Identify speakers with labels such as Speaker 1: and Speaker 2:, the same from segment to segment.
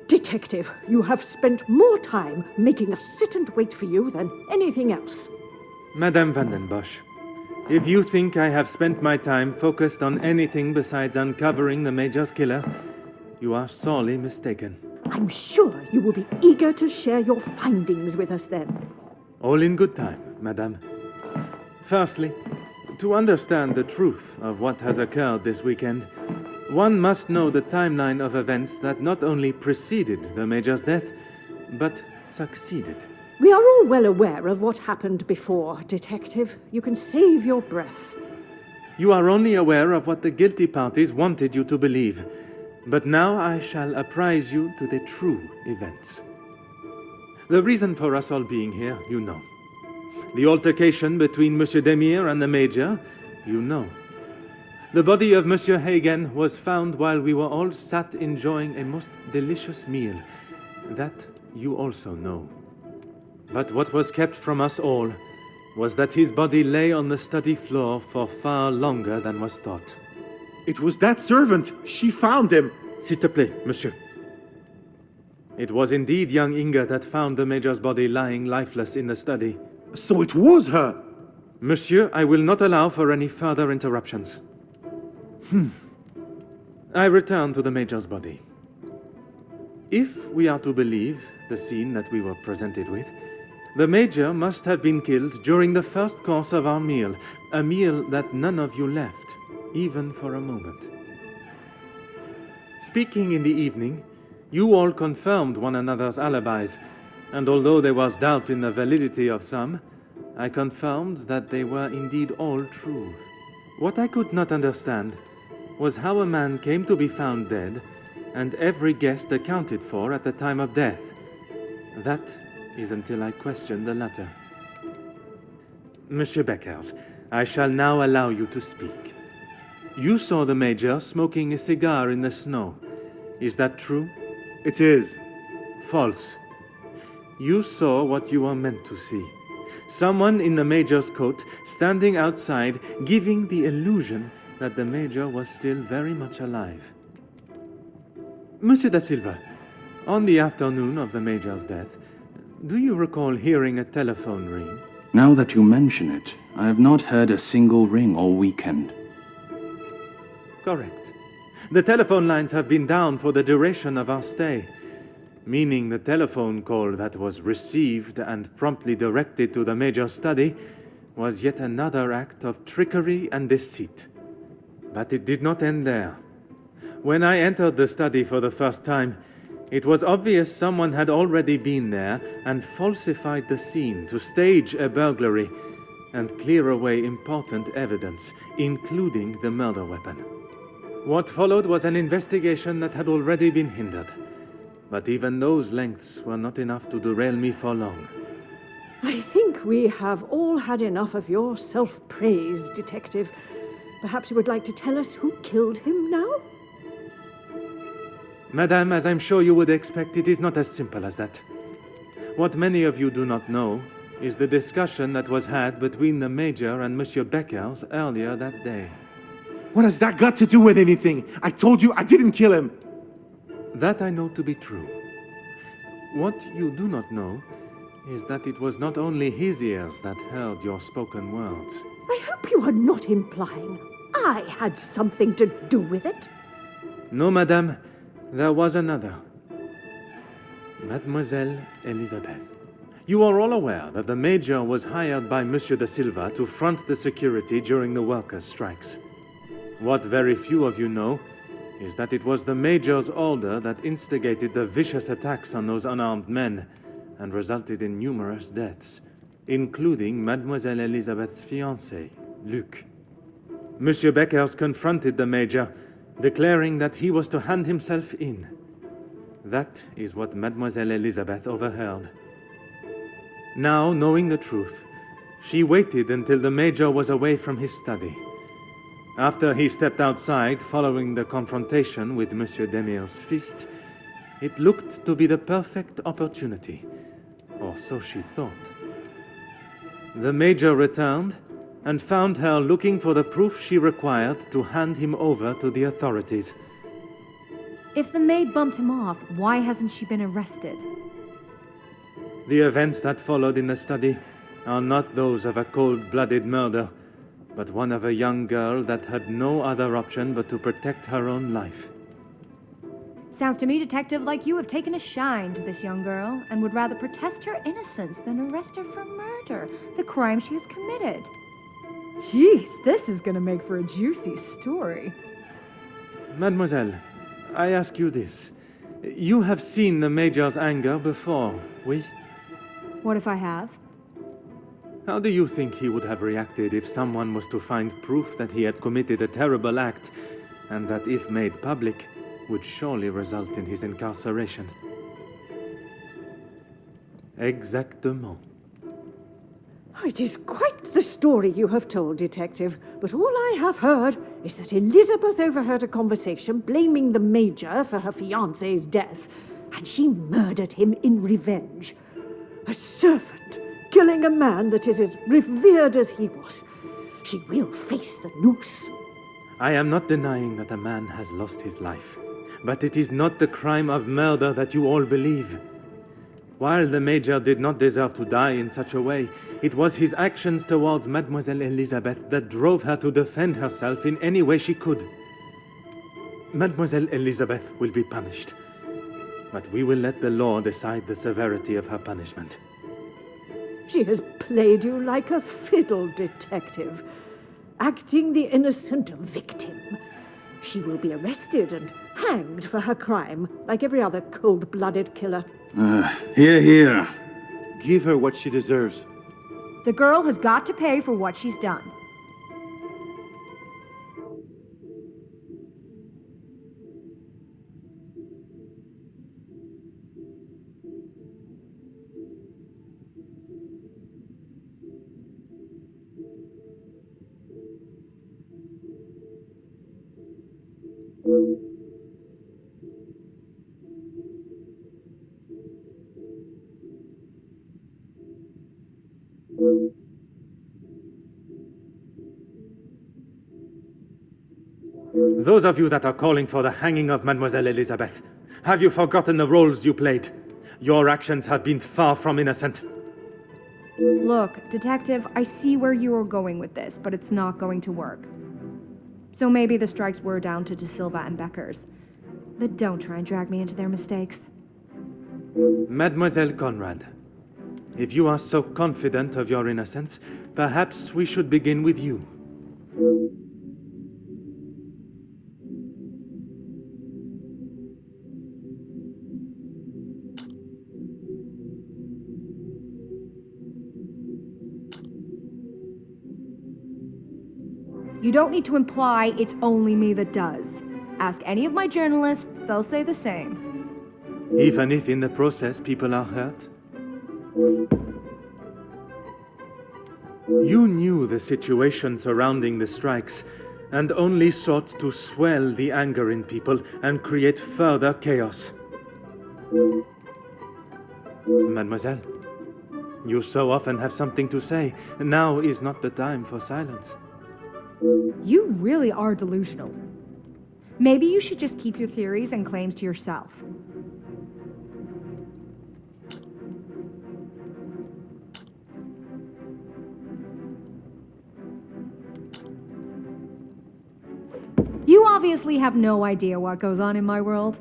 Speaker 1: Detective, you have spent more time making us sit and wait for you than anything else.
Speaker 2: Madame Van den Bosch, if you think I have spent my time focused on anything besides uncovering the Major's killer, you are sorely mistaken.
Speaker 1: I'm sure you will be eager to share your findings with us then.
Speaker 2: All in good time, Madame. Firstly, to understand the truth of what has occurred this weekend, one must know the timeline of events that not only preceded the Major's death, but succeeded.
Speaker 1: We are all well aware of what happened before, Detective. You can save your breath.
Speaker 2: You are only aware of what the guilty parties wanted you to believe, but now I shall apprise you to the true events. The reason for us all being here, you know. The altercation between Monsieur Demire and the Major, you know. The body of Monsieur Hagen was found while we were all sat enjoying a most delicious meal. That you also know. But what was kept from us all was that his body lay on the study floor for far longer than was thought.
Speaker 3: It was that servant. She found him.
Speaker 2: S'il te plaît, monsieur. It was indeed young Inga that found the Major's body lying lifeless in the study.
Speaker 3: So it was her.
Speaker 2: Monsieur, I will not allow for any further interruptions. I return to the Major's body. If we are to believe the scene that we were presented with, the Major must have been killed during the first course of our meal, a meal that none of you left, even for a moment. Speaking in the evening, you all confirmed one another's alibis, and although there was doubt in the validity of some, I confirmed that they were indeed all true. What I could not understand was how a man came to be found dead, and every guest accounted for at the time of death. That is until I questioned the latter. Monsieur Beckers, I shall now allow you to speak. You saw the Major smoking a cigar in the snow. Is that true?
Speaker 3: It is.
Speaker 2: False. You saw what you were meant to see. Someone in the Major's coat standing outside, giving the illusion that the Major was still very much alive. Monsieur da Silva, on the afternoon of the Major's death, do you recall hearing a telephone ring?
Speaker 4: Now that you mention it, I have not heard a single ring all weekend.
Speaker 2: Correct. The telephone lines have been down for the duration of our stay, meaning the telephone call that was received and promptly directed to the Major's study was yet another act of trickery and deceit. But it did not end there. When I entered the study for the first time, it was obvious someone had already been there and falsified the scene to stage a burglary and clear away important evidence, including the murder weapon. What followed was an investigation that had already been hindered. But even those lengths were not enough to derail me for long.
Speaker 1: I think we have all had enough of your self-praise, Detective. Perhaps you would like to tell us who killed him now?
Speaker 2: Madame, as I'm sure you would expect, it is not as simple as that. What many of you do not know is the discussion that was had between the Major and Monsieur Beckers earlier that day.
Speaker 3: What has that got to do with anything? I told you I didn't kill him.
Speaker 2: That I know to be true. What you do not know is that it was not only his ears that heard your spoken words.
Speaker 1: I hope you are not implying I had something to do with it.
Speaker 2: No, madame, there was another. Mademoiselle Elisabeth. You are all aware that the Major was hired by Monsieur de Silva to front the security during the workers' strikes. What very few of you know is that it was the Major's order that instigated the vicious attacks on those unarmed men and resulted in numerous deaths, including Mademoiselle Elisabeth's fiancé, Luc. Monsieur Beckers confronted the Major, declaring that he was to hand himself in. That is what Mademoiselle Elisabeth overheard. Now, knowing the truth, she waited until the Major was away from his study. After he stepped outside following the confrontation with Monsieur Demir's fist, it looked to be the perfect opportunity, or so she thought. The Major returned and found her looking for the proof she required to hand him over to the authorities.
Speaker 5: If the maid bumped him off, why hasn't she been arrested?
Speaker 2: The events that followed in the study are not those of a cold-blooded murder, but one of a young girl that had no other option but to protect her own life.
Speaker 5: Sounds to me, Detective, like you have taken a shine to this young girl and would rather protest her innocence than arrest her for murder, the crime she has committed. Jeez, this is gonna make for a juicy story.
Speaker 2: Mademoiselle, I ask you this. You have seen the Major's anger before, oui?
Speaker 5: What if I have?
Speaker 2: How do you think he would have reacted if someone was to find proof that he had committed a terrible act, and that if made public, would surely result in his incarceration? Exactement.
Speaker 1: It is quite the story you have told, Detective, but all I have heard is that Elizabeth overheard a conversation blaming the Major for her fiancé's death, and she murdered him in revenge. A servant killing a man that is as revered as he was. She will face the noose.
Speaker 2: I am not denying that a man has lost his life, but it is not the crime of murder that you all believe. While the Major did not deserve to die in such a way, it was his actions towards Mademoiselle Elizabeth that drove her to defend herself in any way she could. Mademoiselle Elizabeth will be punished, but we will let the law decide the severity of her punishment.
Speaker 1: She has played you like a fiddle, Detective, acting the innocent victim. She will be arrested and hanged for her crime, like every other cold-blooded killer.
Speaker 4: Hear, hear.
Speaker 3: Give her what she deserves.
Speaker 5: The girl has got to pay for what she's done.
Speaker 2: Those of you that are calling for the hanging of Mademoiselle Elizabeth, have you forgotten the roles you played? Your actions have been far from innocent.
Speaker 5: Look, Detective, I see where you are going with this, but it's not going to work. So maybe the strikes were down to De Silva and Beckers. But don't try and drag me into their mistakes.
Speaker 2: Mademoiselle Conrad, if you are so confident of your innocence, perhaps we should begin with you.
Speaker 5: You don't need to imply it's only me that does. Ask any of my journalists, they'll say the same.
Speaker 2: Even if in the process people are hurt? You knew the situation surrounding the strikes and only sought to swell the anger in people and create further chaos. Mademoiselle, you so often have something to say. Now is not the time for silence.
Speaker 5: You really are delusional. Maybe you should just keep your theories and claims to yourself. You obviously have no idea what goes on in my world.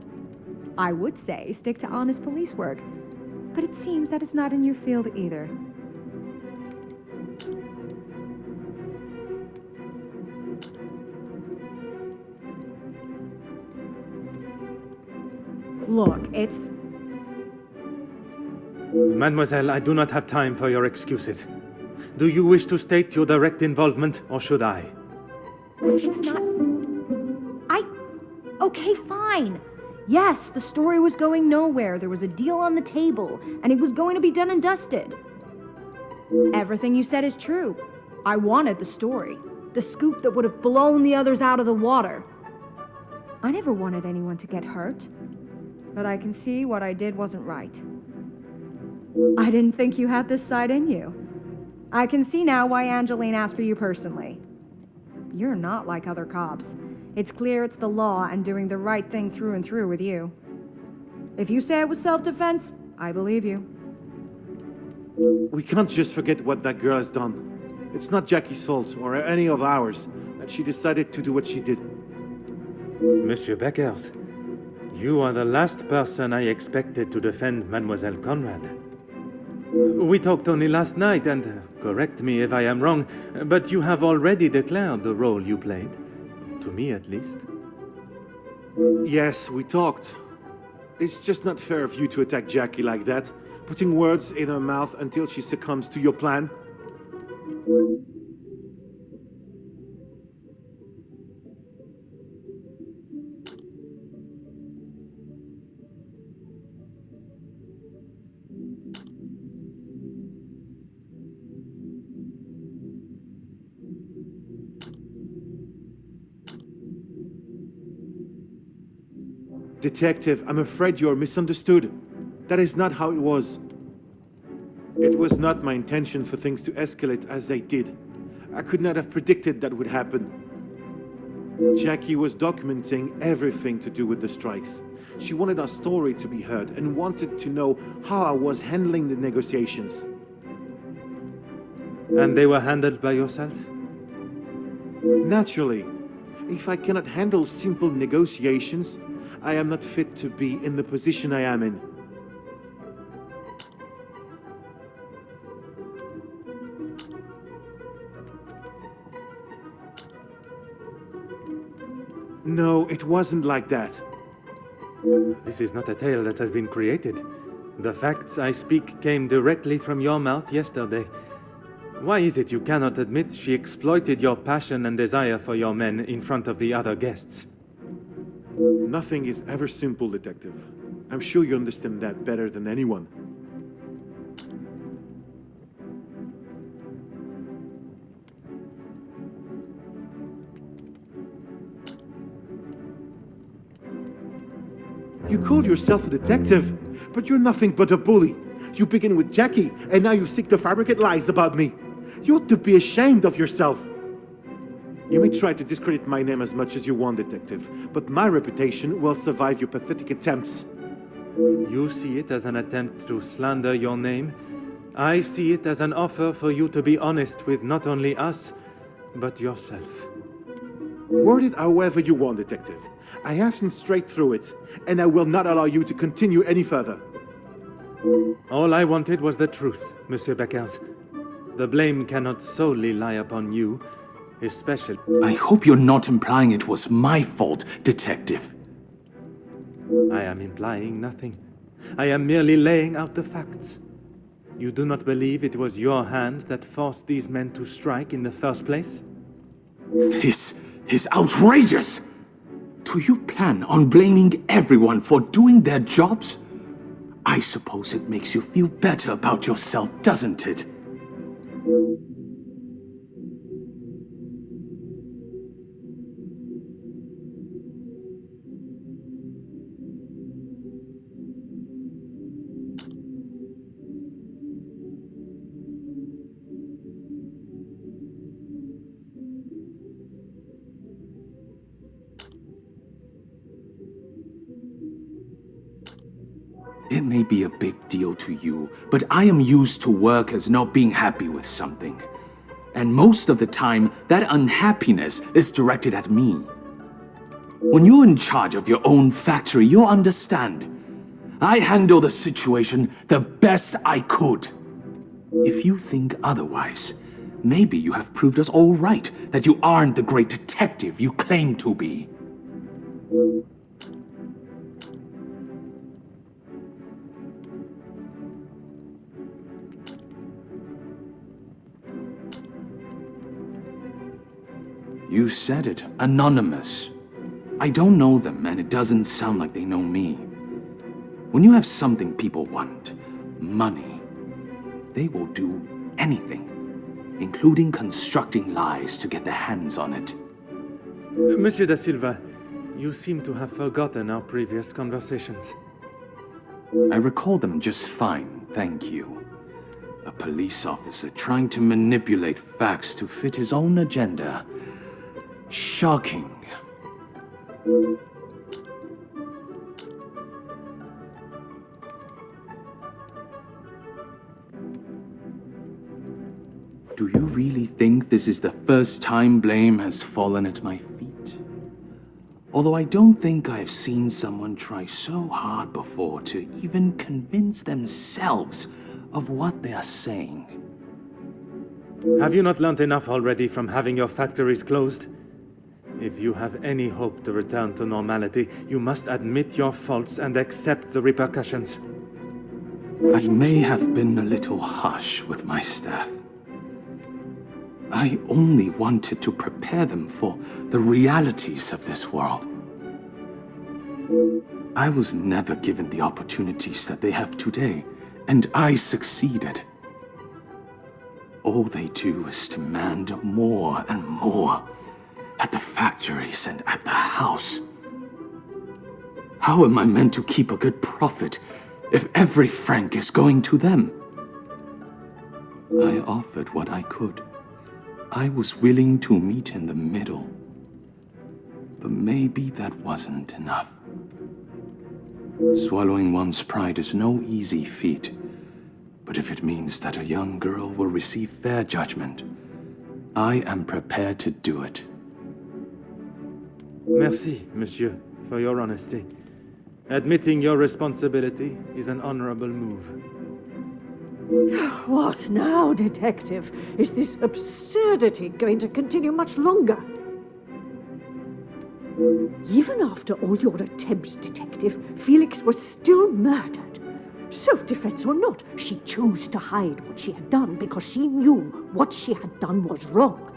Speaker 5: I would say stick to honest police work, but it seems that it's not in your field either. Look, it's...
Speaker 2: Mademoiselle, I do not have time for your excuses. Do you wish to state your direct involvement, or should I?
Speaker 5: It's not... Okay, fine. Yes, the story was going nowhere. There was a deal on the table, and it was going to be done and dusted. Everything you said is true. I wanted the story. The scoop that would have blown the others out of the water. I never wanted anyone to get hurt, but I can see what I did wasn't right. I didn't think you had this side in you. I can see now why Angeline asked for you personally. You're not like other cops. It's clear it's the law and doing the right thing through and through with you. If you say it was self-defense, I believe you.
Speaker 3: We can't just forget what that girl has done. It's not Jackie's fault, or any of ours, that she decided to do what she did.
Speaker 2: Monsieur Beckers, you are the last person I expected to defend Mademoiselle Conrad. We talked only last night, and correct me if I am wrong, but you have already declared the role you played. To me, at least.
Speaker 3: Yes, we talked. It's just not fair of you to attack Jackie like that, putting words in her mouth until she succumbs to your plan. Detective, I'm afraid you're misunderstood. That is not how it was. It was not my intention for things to escalate as they did. I could not have predicted that would happen. Jackie was documenting everything to do with the strikes. She wanted our story to be heard and wanted to know how I was handling the negotiations.
Speaker 2: And they were handled by yourself?
Speaker 3: Naturally. If I cannot handle simple negotiations, I am not fit to be in the position I am in. No, it wasn't like that.
Speaker 2: This is not a tale that has been created. The facts I speak came directly from your mouth yesterday. Why is it you cannot admit she exploited your passion and desire for your men in front of the other guests?
Speaker 3: Nothing is ever simple, Detective. I'm sure you understand that better than anyone. You call yourself a detective, but you're nothing but a bully. You begin with Jackie, and now you seek to fabricate lies about me. You ought to be ashamed of yourself. You may try to discredit my name as much as you want, Detective, but my reputation will survive your pathetic attempts.
Speaker 2: You see it as an attempt to slander your name. I see it as an offer for you to be honest with not only us, but yourself.
Speaker 3: Word it however you want, Detective. I have seen straight through it, and I will not allow you to continue any further.
Speaker 2: All I wanted was the truth, Monsieur Beckers. The blame cannot solely lie upon you, especially...
Speaker 4: I hope you're not implying it was my fault, Detective.
Speaker 2: I am implying nothing. I am merely laying out the facts. You do not believe it was your hand that forced these men to strike in the first place?
Speaker 4: This is outrageous! Do you plan on blaming everyone for doing their jobs? I suppose it makes you feel better about yourself, doesn't it? It may be a big deal to you, but I am used to workers not being happy with something. And most of the time, that unhappiness is directed at me. When you're in charge of your own factory, you'll understand. I handle the situation the best I could. If you think otherwise, maybe you have proved us all right that you aren't the great detective you claim to be. You said it, anonymous. I don't know them, and it doesn't sound like they know me. When you have something people want, money, they will do anything. including constructing lies to get their hands on it.
Speaker 2: Monsieur da Silva, you seem to have forgotten our previous conversations.
Speaker 4: I recall them just fine, thank you. A police officer trying to manipulate facts to fit his own agenda. Shocking. Do you really think this is the first time blame has fallen at my feet? Although I don't think I've seen someone try so hard before to even convince themselves of what they are saying.
Speaker 2: Have you not learnt enough already from having your factories closed? If you have any hope to return to normality, you must admit your faults and accept the repercussions.
Speaker 4: I may have been a little harsh with my staff. I only wanted to prepare them for the realities of this world. I was never given the opportunities that they have today, and I succeeded. All they do is demand more and more at the factories and at the house. How am I meant to keep a good profit if every franc is going to them? I offered what I could. I was willing to meet in the middle. But maybe that wasn't enough. Swallowing one's pride is no easy feat. But if it means that a young girl will receive fair judgment, I am prepared to do it.
Speaker 2: Merci, monsieur, for your honesty. Admitting your responsibility is an honorable move.
Speaker 1: What now, Detective? Is this absurdity going to continue much longer? Even after all your attempts, Detective, Felix was still murdered. Self-defense or not, she chose to hide what she had done because she knew what she had done was wrong.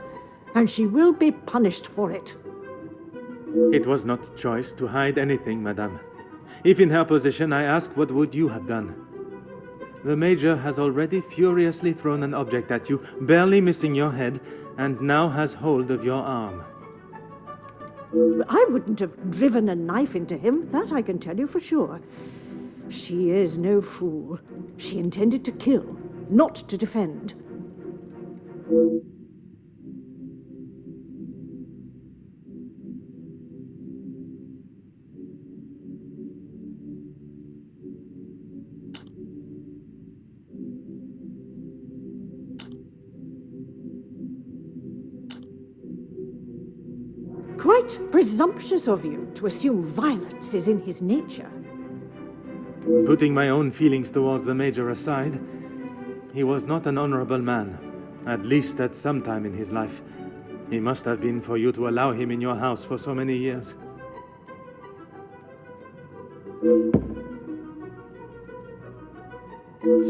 Speaker 1: And she will be punished for it.
Speaker 2: It was not choice to hide anything, madame. If in her position, I ask, what would you have done? The Major has already furiously thrown an object at you, barely missing your head, and now has hold of your arm.
Speaker 1: I wouldn't have driven a knife into him, that I can tell you for sure. She is no fool. She intended to kill, not to defend. Quite presumptuous of you to assume violence is in his nature.
Speaker 2: Putting my own feelings towards the Major aside, he was not an honorable man, at least at some time in his life. He must have been for you to allow him in your house for so many years.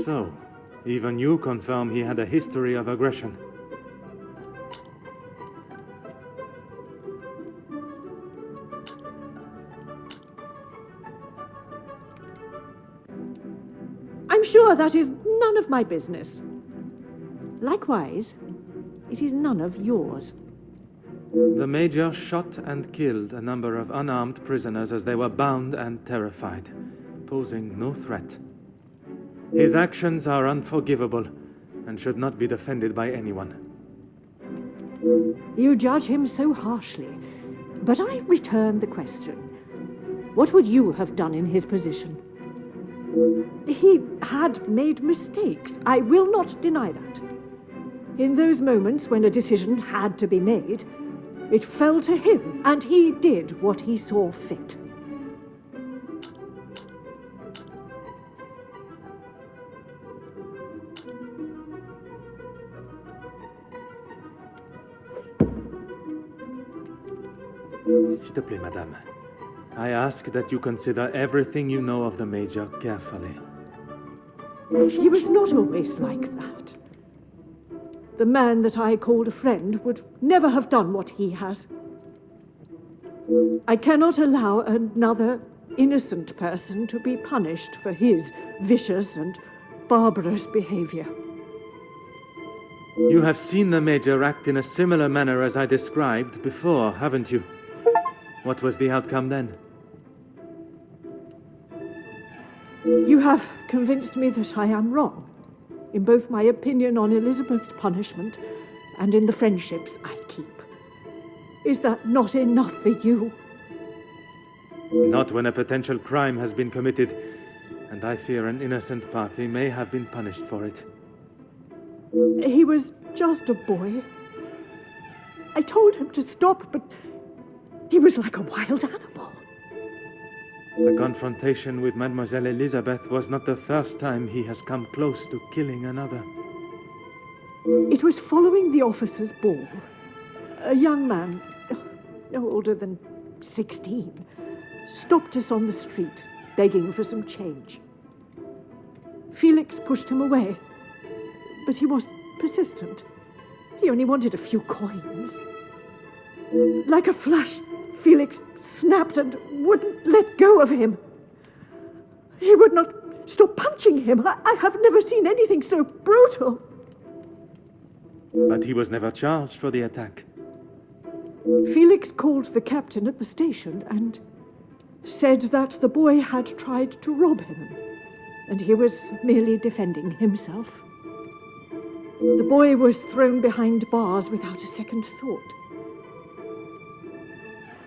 Speaker 2: So, even you confirm he had a history of aggression.
Speaker 1: I'm sure that is none of my business. Likewise, it is none of yours.
Speaker 2: The Major shot and killed a number of unarmed prisoners as they were bound and terrified, posing no threat. His actions are unforgivable and should not be defended by anyone.
Speaker 1: You judge him so harshly, but I return the question. What would you have done in his position? He had made mistakes. I will not deny that. In those moments when a decision had to be made, it fell to him, and he did what he saw fit.
Speaker 2: S'il te plaît, madame. I ask that you consider everything you know of the Major carefully.
Speaker 1: He was not always like that. The man that I called a friend would never have done what he has. I cannot allow another innocent person to be punished for his vicious and barbarous behavior.
Speaker 2: You have seen the Major act in a similar manner as I described before, haven't you? What was the outcome then?
Speaker 1: You have convinced me that I am wrong, in both my opinion on Elizabeth's punishment and in the friendships I keep. Is that not enough for you?
Speaker 2: Not when a potential crime has been committed, and I fear an innocent party may have been punished for it.
Speaker 1: He was just a boy. I told him to stop, but he was like a wild animal.
Speaker 2: The confrontation with Mademoiselle Elizabeth was not the first time he has come close to killing another.
Speaker 1: It was following the officers' ball. A young man, no older than 16, stopped us on the street, begging for some change. Felix pushed him away, but he was persistent. He only wanted a few coins. Like a flash, Felix snapped and wouldn't let go of him. He would not stop punching him. I have never seen anything so brutal.
Speaker 2: But he was never charged for the attack.
Speaker 1: Felix called the captain at the station and said that the boy had tried to rob him, and he was merely defending himself. The boy was thrown behind bars without a second thought.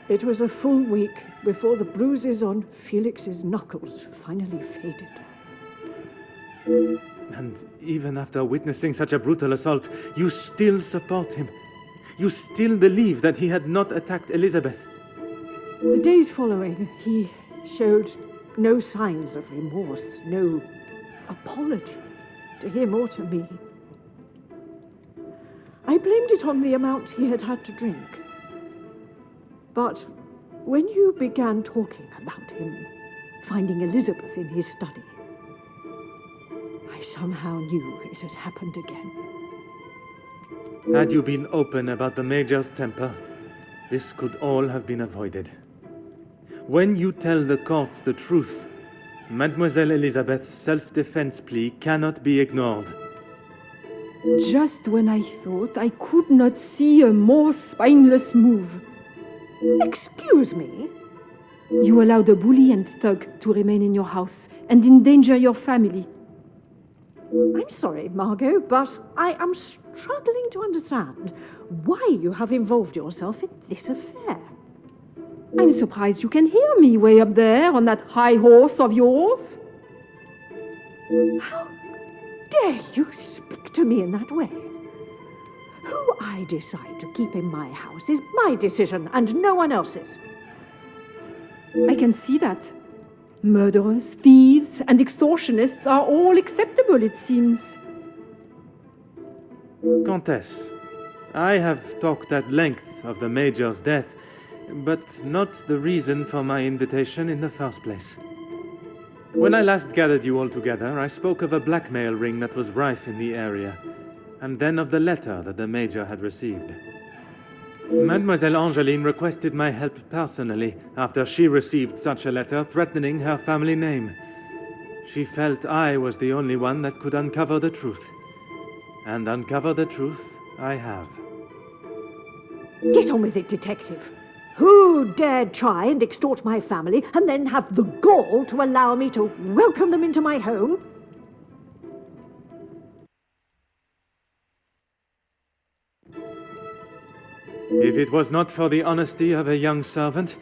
Speaker 1: It was a full week before the bruises on Felix's knuckles finally faded.
Speaker 2: And even after witnessing such a brutal assault, you still support him. You still believe that he had not attacked Elizabeth.
Speaker 1: The days following, he showed no signs of remorse, no apology to him or to me. I blamed it on the amount he had had to drink. But when you began talking about him finding Elizabeth in his study, I somehow knew it had happened again.
Speaker 2: Had you been open about the Major's temper, this could all have been avoided. When you tell the court the truth, Mademoiselle Elizabeth's self-defense plea cannot be ignored.
Speaker 6: Just when I thought I could not see a more spineless move.
Speaker 1: Excuse me?
Speaker 6: You allowed a bully and thug to remain in your house and endanger your family.
Speaker 1: I'm sorry, Margot, but I am struggling to understand why you have involved yourself in this affair.
Speaker 6: I'm surprised you can hear me way up there on that high horse of yours.
Speaker 1: How dare you speak to me in that way? Who I decide to keep in my house is my decision and no one else's.
Speaker 6: I can see that. Murderers, thieves, and extortionists are all acceptable, it seems.
Speaker 2: Countess, I have talked at length of the Major's death, but not the reason for my invitation in the first place. When I last gathered you all together, I spoke of a blackmail ring that was rife in the area, and then of the letter that the Major had received. Mademoiselle Angeline requested my help personally after she received such a letter threatening her family name. She felt I was the only one that could uncover the truth. And uncover the truth I have.
Speaker 1: Get on with it, detective. Who dared try and extort my family and then have the gall to allow me to welcome them into my home?
Speaker 2: If it was not for the honesty of a young servant,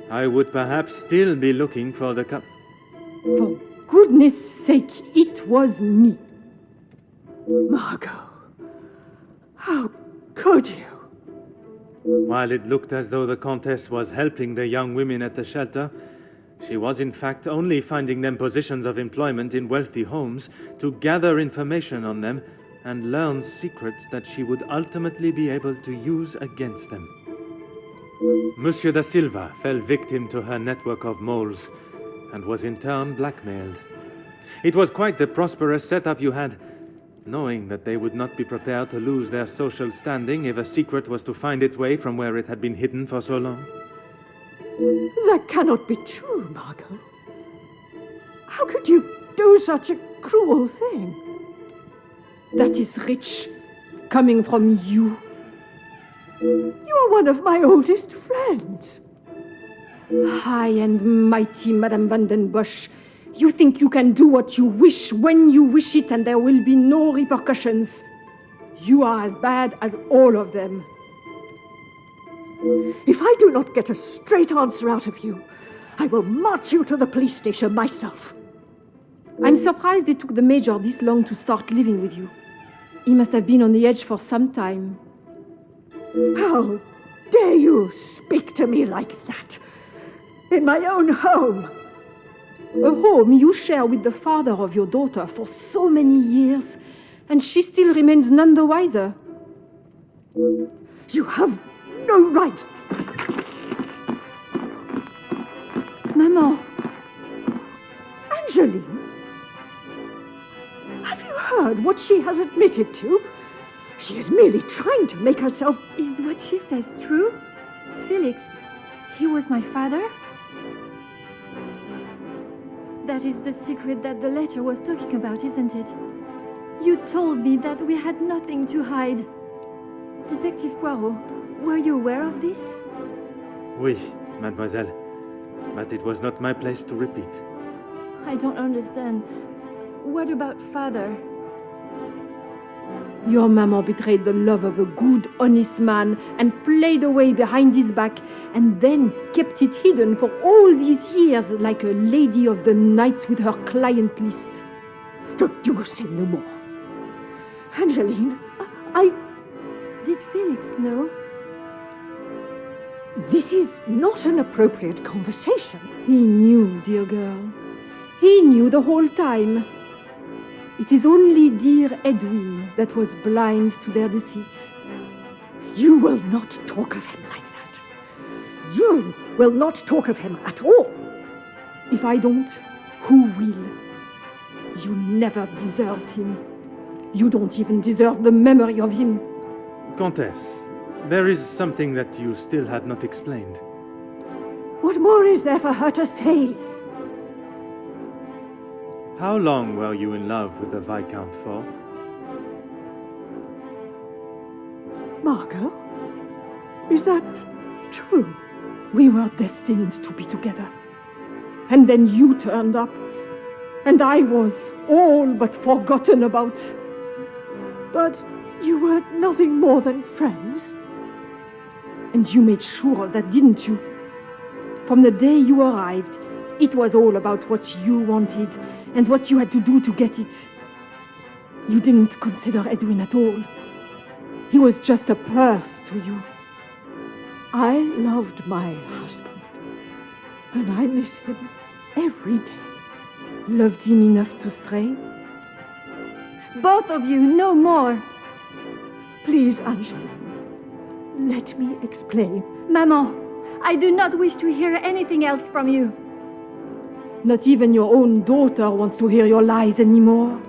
Speaker 2: I would perhaps still be looking for the
Speaker 6: For goodness sake, it was me.
Speaker 1: Margot, how could you?
Speaker 2: While it looked as though the Countess was helping the young women at the shelter, she was in fact only finding them positions of employment in wealthy homes to gather information on them and learn secrets that she would ultimately be able to use against them. Monsieur da Silva fell victim to her network of moles and was in turn blackmailed. It was quite the prosperous setup you had, knowing that they would not be prepared to lose their social standing if a secret was to find its way from where it had been hidden for so long.
Speaker 1: That cannot be true, Margot. How could you do such a cruel thing?
Speaker 6: That is rich, coming from you.
Speaker 1: You are one of my oldest friends.
Speaker 6: High and mighty Madame van den Bosch. You think you can do what you wish when you wish it and there will be no repercussions. You are as bad as all of them.
Speaker 1: If I do not get a straight answer out of you, I will march you to the police station myself.
Speaker 6: I'm surprised it took the Major this long to start living with you. He must have been on the edge for some time.
Speaker 1: How dare you speak to me like that? In my own home.
Speaker 6: A home you share with the father of your daughter for so many years, and she still remains none the wiser.
Speaker 1: You have no right.
Speaker 6: Maman,
Speaker 1: Angeline? Have you heard what she has admitted to? She is merely trying to make herself...
Speaker 5: Is what she says true? Felix, he was my father? That is the secret that the letter was talking about, isn't it? You told me that we had nothing to hide. Detective Poirot, were you aware of this?
Speaker 2: Oui, mademoiselle. But it was not my place to repeat.
Speaker 5: I don't understand. What about father?
Speaker 6: your maman betrayed the love of a good, honest man and played away behind his back and then kept it hidden for all these years like a lady of the night with her client list.
Speaker 1: You will say no more. Angeline, I...
Speaker 5: Did Felix know?
Speaker 1: This is not an appropriate conversation.
Speaker 6: He knew, dear girl. He knew the whole time. It is only dear Edwin that was blind to their deceit.
Speaker 1: You will not talk of him like that. You will not talk of him at all.
Speaker 6: If I don't, who will? You never deserved him. You don't even deserve the memory of him.
Speaker 2: Comtesse, there is something that you still have not explained.
Speaker 1: What more is there for her to say?
Speaker 2: How long were you in love with the Viscount for?
Speaker 1: Margot? Is that true?
Speaker 6: We were destined to be together. And then you turned up. And I was all but forgotten about.
Speaker 1: But you were nothing more than friends.
Speaker 6: And you made sure of that, didn't you? From the day you arrived, it was all about what you wanted and what you had to do to get it. You didn't consider Edwin at all. He was just a purse to you.
Speaker 1: I loved my husband, and I miss him every day.
Speaker 6: Loved him enough to stray?
Speaker 5: Both of you, no more.
Speaker 1: Please, Angeline, let me explain.
Speaker 5: Maman, I do not wish to hear anything else from you.
Speaker 6: Not even your own daughter wants to hear your lies anymore.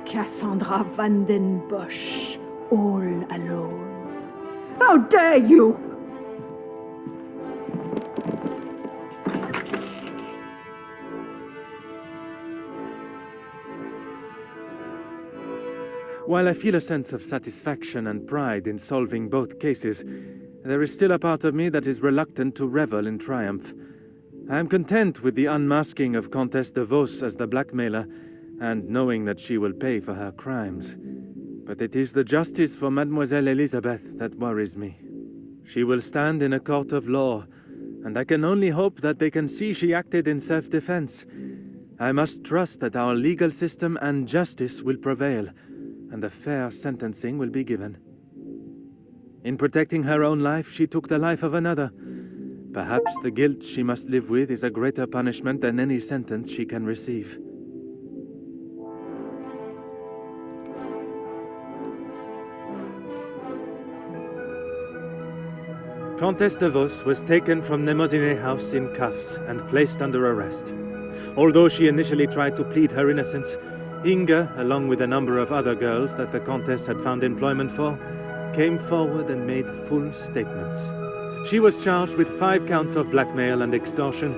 Speaker 6: Cassandra van den Bosch, all alone.
Speaker 1: How dare you!
Speaker 2: While I feel a sense of satisfaction and pride in solving both cases, there is still a part of me that is reluctant to revel in triumph. I am content with the unmasking of Comtesse de Vos as the blackmailer, and knowing that she will pay for her crimes. But it is the justice for Mademoiselle Elizabeth that worries me. She will stand in a court of law, and I can only hope that they can see she acted in self-defense. I must trust that our legal system and justice will prevail, and a fair sentencing will be given. In protecting her own life, she took the life of another. Perhaps the guilt she must live with is a greater punishment than any sentence she can receive. Comtesse de Vos was taken from Nemozinet House in cuffs and placed under arrest. Although she initially tried to plead her innocence, Inga, along with a number of other girls that the Comtesse had found employment for, came forward and made full statements. She was charged with 5 counts of blackmail and extortion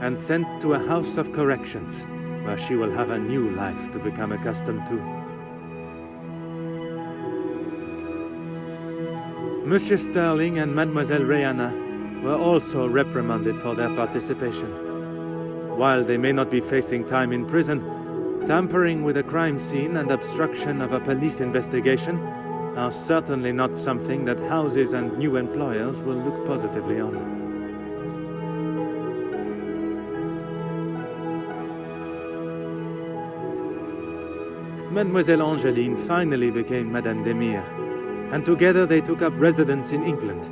Speaker 2: and sent to a house of corrections, where she will have a new life to become accustomed to. Monsieur Sterling and Mademoiselle Rihanna were also reprimanded for their participation. While they may not be facing time in prison, tampering with a crime scene and obstruction of a police investigation are certainly not something that houses and new employers will look positively on. Mademoiselle Angeline finally became Madame Demire, and together they took up residence in England,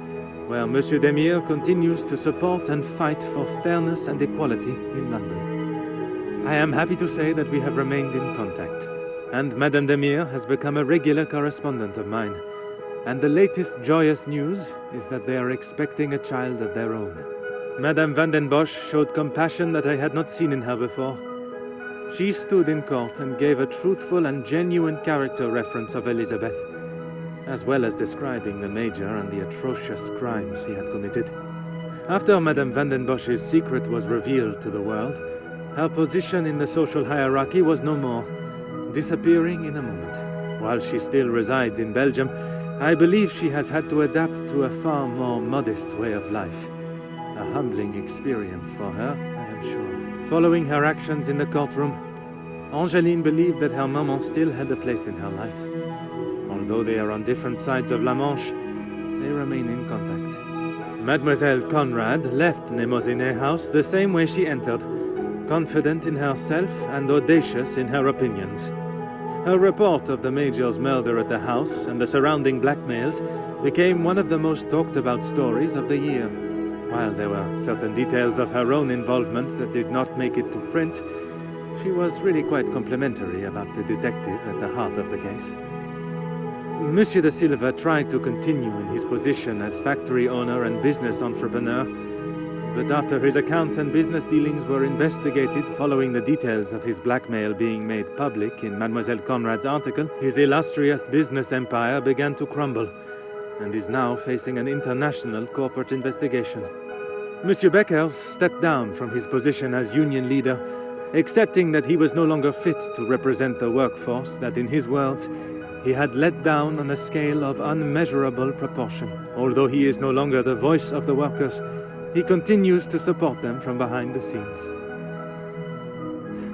Speaker 2: where Monsieur Demire continues to support and fight for fairness and equality in London. I am happy to say that we have remained in contact, and Madame Demire has become a regular correspondent of mine, and the latest joyous news is that they are expecting a child of their own. Madame Van den Bosch showed compassion that I had not seen in her before. She stood in court and gave a truthful and genuine character reference of Elizabeth, as well as describing the Major and the atrocious crimes he had committed. After Madame Van den Bosch's secret was revealed to the world, her position in the social hierarchy was no more, disappearing in a moment. While she still resides in Belgium, I believe she has had to adapt to a far more modest way of life. A humbling experience for her, I am sure. Following her actions in the courtroom, Angeline believed that her maman still had a place in her life. Although they are on different sides of La Manche, they remain in contact. Mademoiselle Conrad left Nemozinet House the same way she entered, confident in herself and audacious in her opinions. Her report of the Major's murder at the house and the surrounding blackmails became one of the most talked about stories of the year. While there were certain details of her own involvement that did not make it to print, she was really quite complimentary about the detective at the heart of the case. Monsieur de Silva tried to continue in his position as factory owner and business entrepreneur, but after his accounts and business dealings were investigated following the details of his blackmail being made public in Mademoiselle Conrad's article, his illustrious business empire began to crumble and is now facing an international corporate investigation. Monsieur Beckers stepped down from his position as union leader, accepting that he was no longer fit to represent the workforce that, in his words, he had let down on a scale of unmeasurable proportion. Although he is no longer the voice of the workers, he continues to support them from behind the scenes.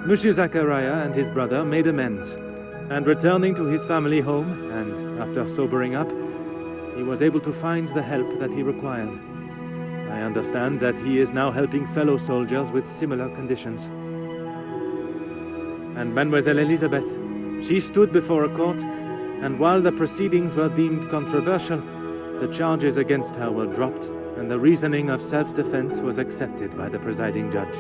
Speaker 2: Monsieur Zachariah and his brother made amends, and returning to his family home, and after sobering up, he was able to find the help that he required. I understand that he is now helping fellow soldiers with similar conditions. And Mademoiselle Elizabeth, she stood before a court, and while the proceedings were deemed controversial, the charges against her were dropped, and the reasoning of self-defense was accepted by the presiding judge.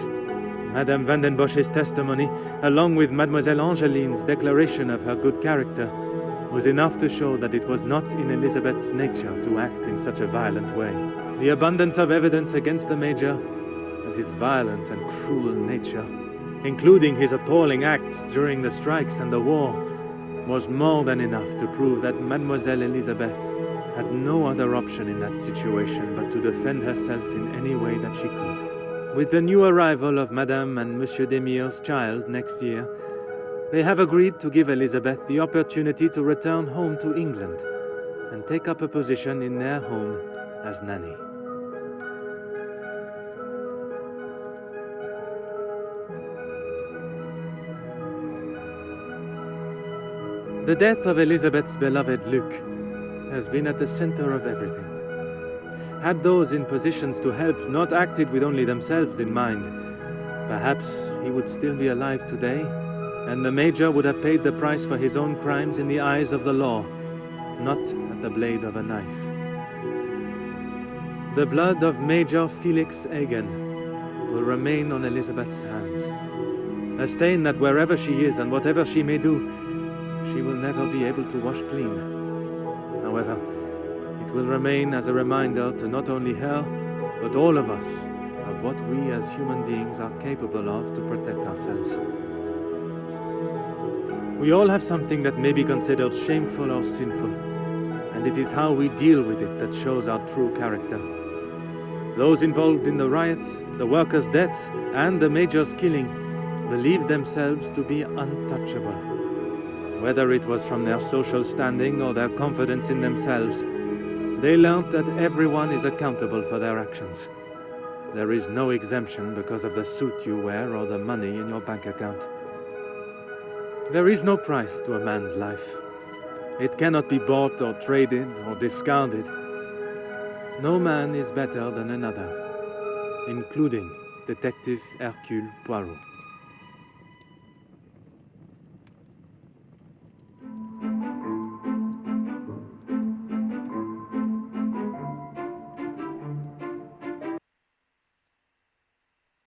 Speaker 2: Madame Van den Bosch's testimony, along with Mademoiselle Angeline's declaration of her good character, was enough to show that it was not in Elizabeth's nature to act in such a violent way. The abundance of evidence against the Major, and his violent and cruel nature, including his appalling acts during the strikes and the war, was more than enough to prove that Mademoiselle Elizabeth had no other option in that situation but to defend herself in any way that she could. With the new arrival of Madame and Monsieur Demire's child next year, they have agreed to give Elizabeth the opportunity to return home to England and take up a position in their home as nanny. The death of Elizabeth's beloved Luc has been at the center of everything. Had those in positions to help not acted with only themselves in mind, perhaps he would still be alive today, and the Major would have paid the price for his own crimes in the eyes of the law, not at the blade of a knife. The blood of Major Felix Hagen will remain on Elizabeth's hands, a stain that wherever she is and whatever she may do, she will never be able to wash clean. However, it will remain as a reminder to not only her, but all of us, of what we as human beings are capable of to protect ourselves. We all have something that may be considered shameful or sinful, and it is how we deal with it that shows our true character. Those involved in the riots, the workers' deaths, and the Major's killing believed themselves to be untouchable. Whether it was from their social standing or their confidence in themselves, They learned that everyone is accountable for their actions. There is no exemption because of the suit you wear or the money in your bank account. There is no price to a man's life. It cannot be bought or traded or discarded. No man is better than another, including Detective Hercule Poirot.